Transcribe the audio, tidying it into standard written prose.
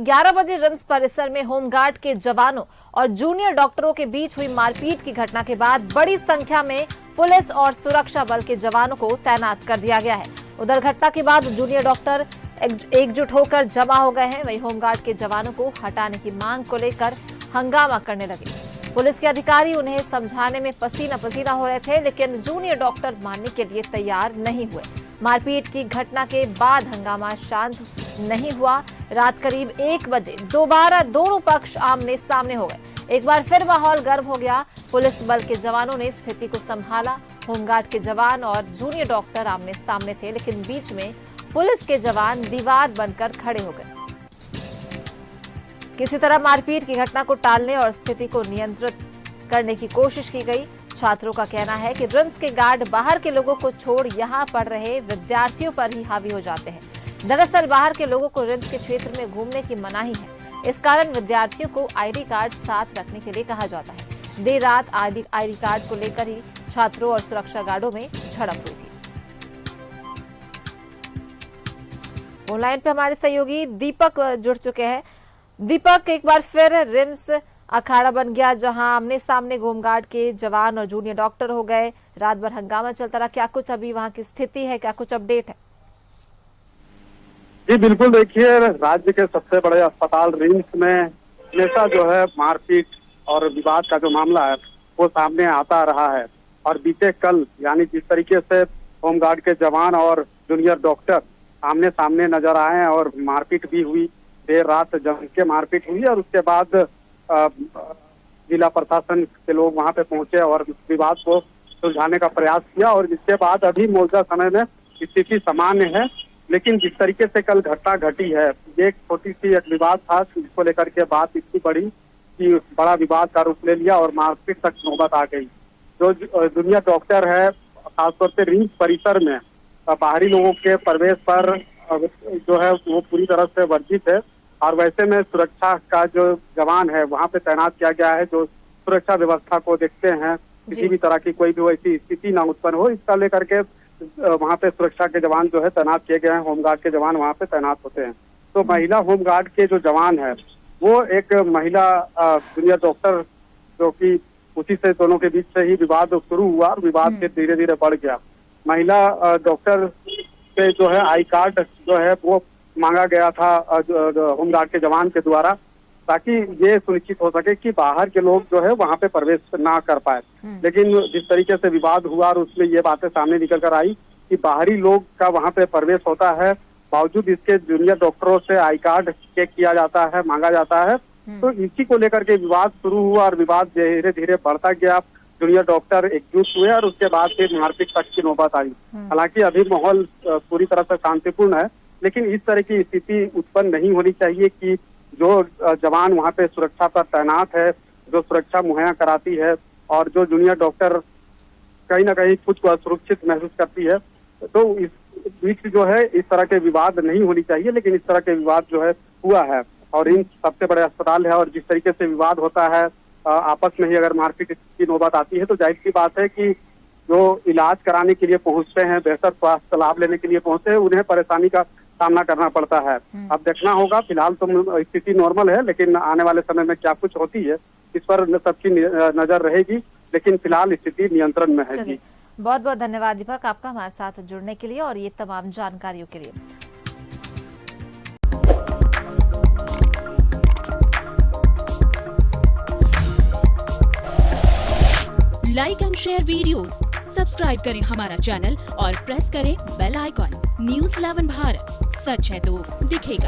11 बजे रिम्स परिसर में होमगार्ड के जवानों और जूनियर डॉक्टरों के बीच हुई मारपीट की घटना के बाद बड़ी संख्या में पुलिस और सुरक्षा बल के जवानों को तैनात कर दिया गया है। उधर घटना के बाद जूनियर डॉक्टर एकजुट होकर जमा हो गए हैं। वहीं होमगार्ड के जवानों को हटाने की मांग को लेकर हंगामा करने लगे। पुलिस के अधिकारी उन्हें समझाने में पसीना पसीना हो रहे थे, लेकिन जूनियर डॉक्टर मानने के लिए तैयार नहीं हुए। मारपीट की घटना के बाद हंगामा शांत नहीं हुआ। रात करीब 1 बजे दोबारा दोनों पक्ष आमने सामने हो गए। एक बार फिर माहौल गर्म हो गया। पुलिस बल के जवानों ने स्थिति को संभाला। होमगार्ड के जवान और जूनियर डॉक्टर आमने सामने थे, लेकिन बीच में पुलिस के जवान दीवार बनकर खड़े हो गए। किसी तरह मारपीट की घटना को टालने और स्थिति को नियंत्रित करने की कोशिश की गई। छात्रों का कहना है कि रिम्स के गार्ड बाहर के लोगों को छोड़ यहां पढ़ रहे विद्यार्थियों पर ही हावी हो जाते हैं। दरअसल बाहर के लोगों को रिम्स के क्षेत्र में घूमने की मनाही है। इस कारण विद्यार्थियों को आईडी कार्ड साथ रखने के लिए कहा जाता है। देर रात आईडी कार्ड को लेकर ही छात्रों और सुरक्षा गार्डों में झड़प हुई थी। ऑनलाइन पे हमारे सहयोगी दीपक जुड़ चुके हैं। दीपक, एक बार फिर रिम्स अखाड़ा बन गया, जहां आमने सामने होमगार्ड के जवान और जूनियर डॉक्टर हो गए। रात भर हंगामा चलता रहा। क्या कुछ अभी वहां की स्थिति है, क्या कुछ अपडेट है? जी बिल्कुल, देखिए, राज्य के सबसे बड़े अस्पताल रिम्स में हमेशा जो है मारपीट और विवाद का जो मामला है वो सामने आता रहा है। और बीते कल यानी जिस तरीके से होमगार्ड के जवान और जूनियर डॉक्टर आमने सामने नजर आए और मारपीट भी हुई, देर रात जम के मारपीट हुई और उसके बाद जिला प्रशासन के लोग वहां पे पहुंचे और विवाद को सुलझाने का प्रयास किया। और जिसके बाद अभी मौजूदा समय में स्थिति सामान्य है। लेकिन जिस तरीके से कल घटना घटी है, एक छोटी सी एक विवाद था जिसको लेकर के बात इतनी बड़ी कि बड़ा विवाद का रूप ले लिया और मारपीट तक नौबत आ गई। जो जूनियर डॉक्टर है, खासतौर से रिम्स परिसर में बाहरी लोगों के प्रवेश पर जो है वो पूरी तरह से वर्जित है। और वैसे में सुरक्षा का जो जवान है वहां पे तैनात किया गया है, जो सुरक्षा व्यवस्था को देखते हैं, किसी भी तरह की कोई भी वैसी स्थिति ना उत्पन्न हो, इसका लेकर के वहां पे सुरक्षा के जवान जो है तैनात किए गए हैं। होमगार्ड के जवान वहां पे तैनात होते हैं। तो महिला होमगार्ड के जो जवान है वो एक महिला जूनियर डॉक्टर, जो कि उसी से दोनों के बीच से ही विवाद शुरू हुआ और विवाद से धीरे धीरे बढ़ गया। महिला डॉक्टर के जो है आई कार्ड जो है वो मांगा गया था होमगार्ड के जवान के द्वारा, ताकि ये सुनिश्चित हो सके कि बाहर के लोग जो है वहां पे प्रवेश ना कर पाए। लेकिन जिस तरीके से विवाद हुआ और उसमें ये बातें सामने निकल कर आई कि बाहरी लोग का वहां पे प्रवेश होता है, बावजूद इसके जूनियर डॉक्टरों से आई कार्ड चेक किया जाता है, मांगा जाता है। तो इसी को लेकर के विवाद शुरू हुआ और विवाद धीरे धीरे बढ़ता गया। जूनियर डॉक्टर एकजुट हुए और उसके बाद फिर मारपीट तक की नौबत आई। हालांकि अभी माहौल पूरी तरह से शांतिपूर्ण है, लेकिन इस तरह की स्थिति उत्पन्न नहीं होनी चाहिए कि जो जवान वहां पे सुरक्षा पर तैनात है, जो सुरक्षा मुहैया कराती है और जो जूनियर डॉक्टर कहीं ना कहीं खुद को असुरक्षित महसूस करती है, तो इस बीच जो है इस तरह के विवाद नहीं होनी चाहिए। लेकिन इस तरह के विवाद जो है हुआ है और इन सबसे बड़े अस्पताल है और जिस तरीके से विवाद होता है, आपस में ही अगर मारपीट की नौबत आती है तो जाहिर सी बात है कि जो इलाज कराने के लिए पहुंचते हैं, बेहतर स्वास्थ्य लाभ लेने के लिए पहुंचते हैं, उन्हें परेशानी का सामना करना पड़ता है। अब देखना होगा, फिलहाल तो स्थिति नॉर्मल है, लेकिन आने वाले समय में क्या कुछ होती है इस पर सबकी नजर रहेगी। लेकिन फिलहाल स्थिति नियंत्रण में है। जी बहुत बहुत धन्यवाद दीपक, आपका हमारे साथ जुड़ने के लिए और ये तमाम जानकारियों के लिए। Like and share videos, subscribe करें हमारा चैनल और प्रेस करें बेल आइकॉन। News 11 भारत, सच है तो दिखेगा।